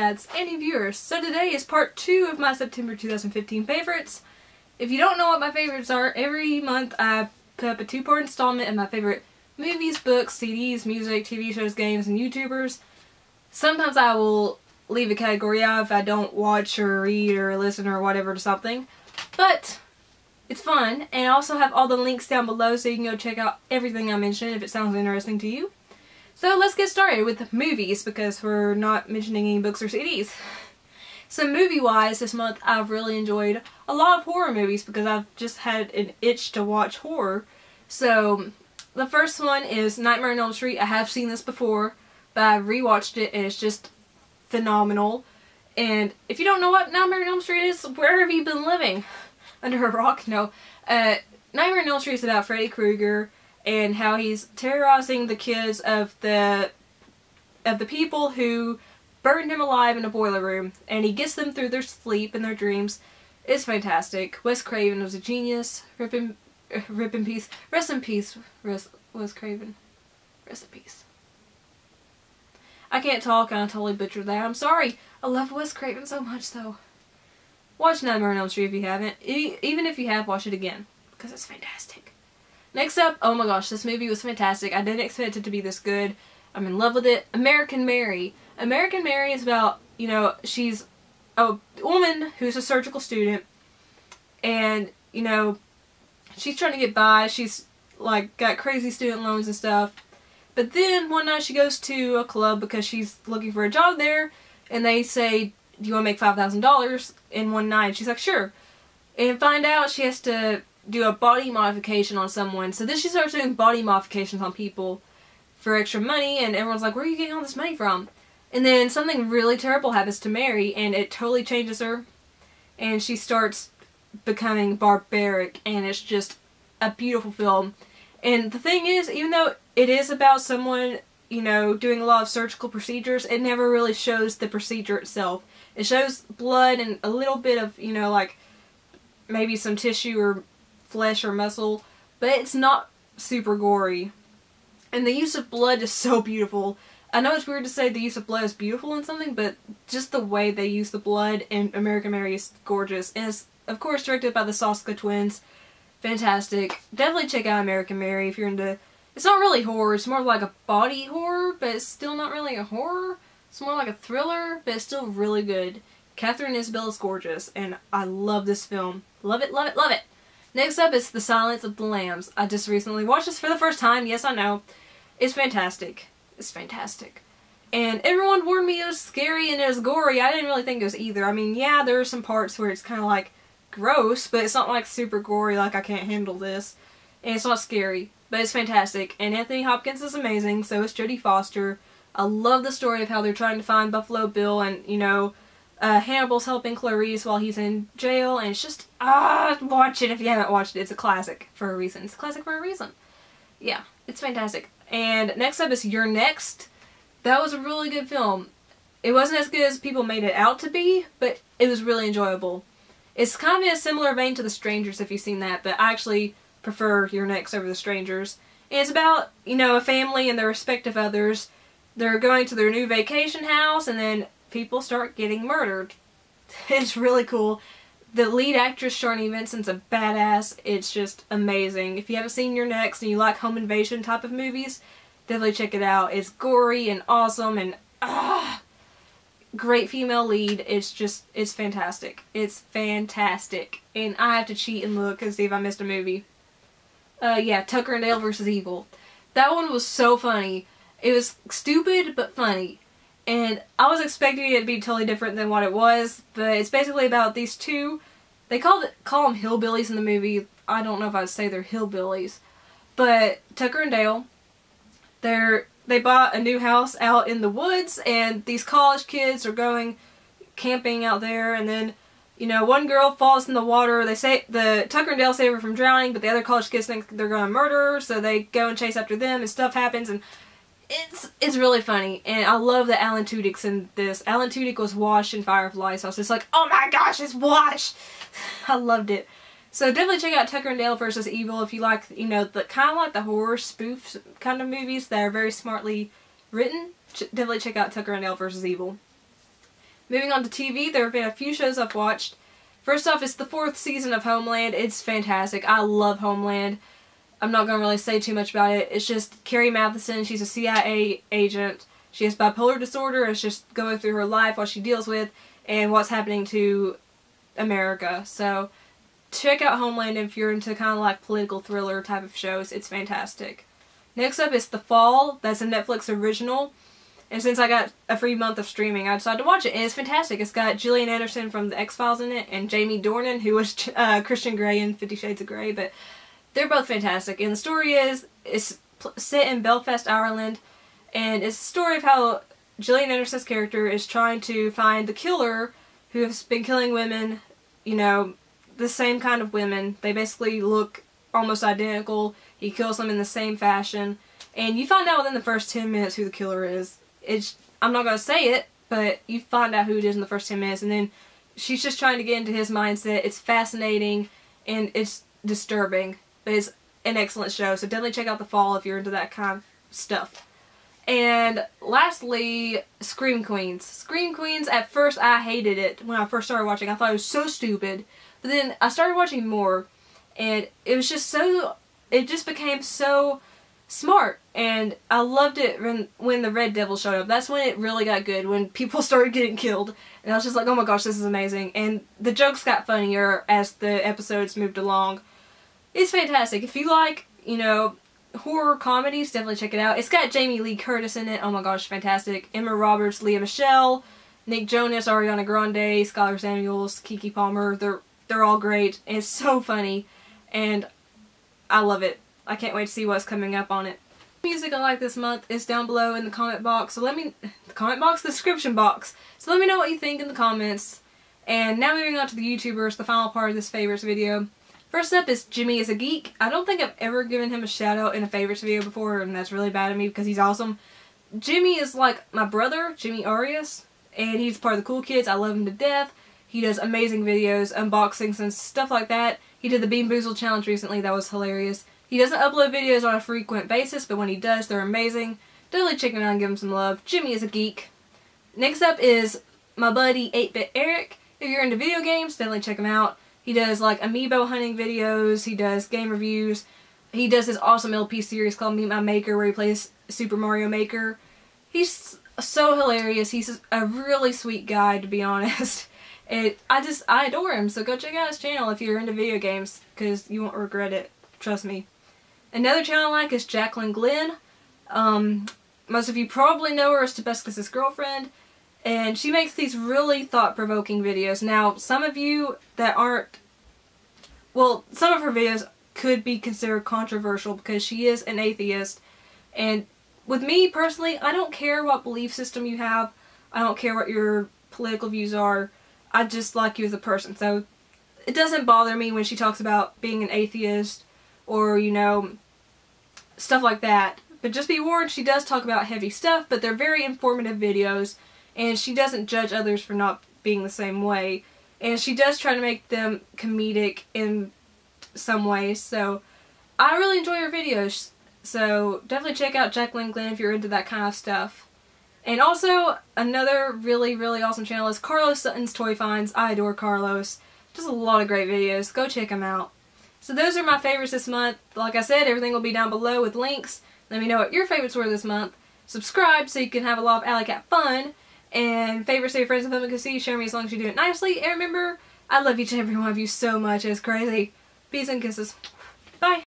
Alycats and viewers. So today is part 2 of my September 2015 favorites. If you don't know what my favorites are, every month I put up a 2-part installment of my favorite movies, books, CDs, music, TV shows, games, and YouTubers. Sometimes I will leave a category out if I don't watch or read or listen or whatever to something. But it's fun, and I also have all the links down below so you can go check out everything I mentioned if it sounds interesting to you. So let's get started with movies, because we're not mentioning any books or CDs. So movie-wise, this month I've really enjoyed a lot of horror movies because I've just had an itch to watch horror. So the first one is Nightmare on Elm Street. I have seen this before, but I've rewatched it and it's just phenomenal. And if you don't know what Nightmare on Elm Street is, where have you been living? Under a rock? No. Nightmare on Elm Street is about Freddy Krueger and how he's terrorizing the kids of the people who burned him alive in a boiler room, and he gets them through their sleep and their dreams. It's fantastic. Wes Craven was a genius. Rest in peace, Wes Craven. Rest in peace. I can't talk and I totally butchered that. I'm sorry. I love Wes Craven so much though. Watch Nightmare on Elm Street if you haven't. Even if you have, watch it again, because it's fantastic. Next up, oh my gosh, this movie was fantastic. I didn't expect it to be this good. I'm in love with it. American Mary. American Mary is about, you know, she's a woman who's a surgical student, and, you know, she's trying to get by. She's, like, got crazy student loans and stuff. But then one night she goes to a club because she's looking for a job there, and they say, do you want to make $5,000 in one night? She's like, sure. And find out she has to do a body modification on someone. So then she starts doing body modifications on people for extra money, and everyone's like, where are you getting all this money from? And then something really terrible happens to Mary, and it totally changes her, and she starts becoming barbaric, and it's just a beautiful film. And the thing is, even though it is about someone, you know, doing a lot of surgical procedures, it never really shows the procedure itself. It shows blood and a little bit of, you know, like maybe some tissue or flesh or muscle, but it's not super gory. And the use of blood is so beautiful. I know it's weird to say the use of blood is beautiful in something, but just the way they use the blood in American Mary is gorgeous. And it's, of course, directed by the Soska twins. Fantastic. Definitely check out American Mary if you're into... It's not really horror, it's more like a body horror, but it's still not really a horror. It's more like a thriller, but it's still really good. Catherine Isabelle is gorgeous, and I love this film. Love it, love it, love it! Next up is The Silence of the Lambs. I just recently watched this for the first time. Yes, I know. It's fantastic. It's fantastic. And everyone warned me it was scary and it was gory. I didn't really think it was either. I mean, yeah, there are some parts where it's kind of like gross, but it's not like super gory, like I can't handle this. And it's not scary, but it's fantastic. And Anthony Hopkins is amazing, so is Jodie Foster. I love the story of how they're trying to find Buffalo Bill, and, you know, Hannibal's helping Clarice while he's in jail, and it's just, watch it if you haven't watched it. It's a classic for a reason. It's a classic for a reason. Yeah, it's fantastic. And next up is You're Next. That was a really good film. It wasn't as good as people made it out to be, but it was really enjoyable. It's kind of in a similar vein to The Strangers if you've seen that, but I actually prefer You're Next over The Strangers. And it's about, you know, a family and their respective others. They're going to their new vacation house, and then people start getting murdered. It's really cool. The lead actress, Sharni Vincent's a badass. It's just amazing. If you haven't seen You're Next and you like home invasion type of movies, definitely check it out. It's gory and awesome and great female lead. It's fantastic. It's fantastic. And I have to cheat and look and see if I missed a movie. Yeah, Tucker and Dale vs. Evil. That one was so funny. It was stupid but funny. And I was expecting it to be totally different than what it was, but it's basically about these two. They call them hillbillies in the movie. I don't know if I'd say they're hillbillies. But Tucker and Dale, they bought a new house out in the woods, and these college kids are going camping out there, and then, you know, one girl falls in the water. They say Tucker and Dale save her from drowning, but the other college kids think they're going to murder her, so they go and chase after them, and stuff happens, and it's really funny, and I love that Alan Tudyk's in this. Alan Tudyk was Wash in Firefly, so I was just like, oh my gosh, it's Wash! I loved it. So definitely check out Tucker and Dale vs. Evil if you like, you know, the kind of like the horror spoof kind of movies that are very smartly written. Definitely check out Tucker and Dale vs. Evil. Moving on to TV, there have been a few shows I've watched. First off, it's the 4th season of Homeland. It's fantastic. I love Homeland. I'm not going to really say too much about it. It's just Carrie Matheson. She's a CIA agent. She has bipolar disorder. It's just going through her life, what she deals with, and what's happening to America. So check out Homeland if you're into kind of like political thriller type of shows. It's fantastic. Next up is The Fall. That's a Netflix original. And since I got a free month of streaming, I decided to watch it. And it's fantastic. It's got Gillian Anderson from The X-Files in it, and Jamie Dornan, who was Christian Grey in 50 Shades of Grey. But they're both fantastic. And the story is, it's set in Belfast, Ireland. And it's the story of how Gillian Anderson's character is trying to find the killer who has been killing women, you know, the same kind of women. They basically look almost identical. He kills them in the same fashion. And you find out within the first 10 minutes who the killer is. I'm not going to say it, but you find out who it is in the first 10 minutes, and then she's just trying to get into his mindset. It's fascinating, and it's disturbing, but it's an excellent show, so definitely check out The Fall if you're into that kind of stuff. And lastly, Scream Queens. Scream Queens, at first I hated it when I first started watching. I thought it was so stupid, but then I started watching more, and it was just so, it just became so smart, and I loved it when the Red Devil showed up. That's when it really got good, when people started getting killed, and I was just like, oh my gosh, this is amazing. And the jokes got funnier as the episodes moved along. It's fantastic. If you like, you know, horror comedies, definitely check it out. It's got Jamie Lee Curtis in it. Oh my gosh, fantastic. Emma Roberts, Lea Michele, Nick Jonas, Ariana Grande, Skylar Samuels, Keke Palmer. They're all great, and it's so funny, and I love it. I can't wait to see what's coming up on it. Music I like this month is down below in the comment box. So the description box. So let me know what you think in the comments. And now moving on to the YouTubers, the final part of this favorites video. First up is Jimmy is a Geek. I don't think I've ever given him a shout out in a favorites video before, and that's really bad of me because he's awesome. Jimmy is like my brother, Jimmy Arias, and he's part of the cool kids. I love him to death. He does amazing videos, unboxings and stuff like that. He did the Bean Boozled challenge recently. That was hilarious. He doesn't upload videos on a frequent basis, but when he does, they're amazing. Definitely check him out and give him some love. Jimmy is a Geek. Next up is my buddy 8-Bit Eric. If you're into video games, definitely check him out. He does like amiibo hunting videos, he does game reviews, he does this awesome LP series called Meet My Maker where he plays Super Mario Maker. He's so hilarious. He's a really sweet guy, to be honest. I adore him, so go check out his channel if you're into video games, because you won't regret it. Trust me. Another channel I like is Jacqueline Glenn. Most of you probably know her as Tobescus' girlfriend, and she makes these really thought-provoking videos. Now, some of you that aren't, well, some of her videos could be considered controversial because she is an atheist, and with me personally, I don't care what belief system you have, I don't care what your political views are, I just like you as a person, so it doesn't bother me when she talks about being an atheist, or, you know, stuff like that. But just be warned, she does talk about heavy stuff, but they're very informative videos, and she doesn't judge others for not being the same way. And she does try to make them comedic in some ways, so I really enjoy her videos. So definitely check out Jacqueline Glenn if you're into that kind of stuff. And also, another really, really awesome channel is Carlos Sutton's Toy Finds. I adore Carlos. Just a lot of great videos. Go check him out. So those are my favorites this month. Like I said, everything will be down below with links. Let me know what your favorites were this month. Subscribe so you can have a lot of Alycat fun. And favorites to your friends and family can see. Share me as long as you do it nicely. And remember, I love each and every one of you so much. It's crazy. Peace and kisses.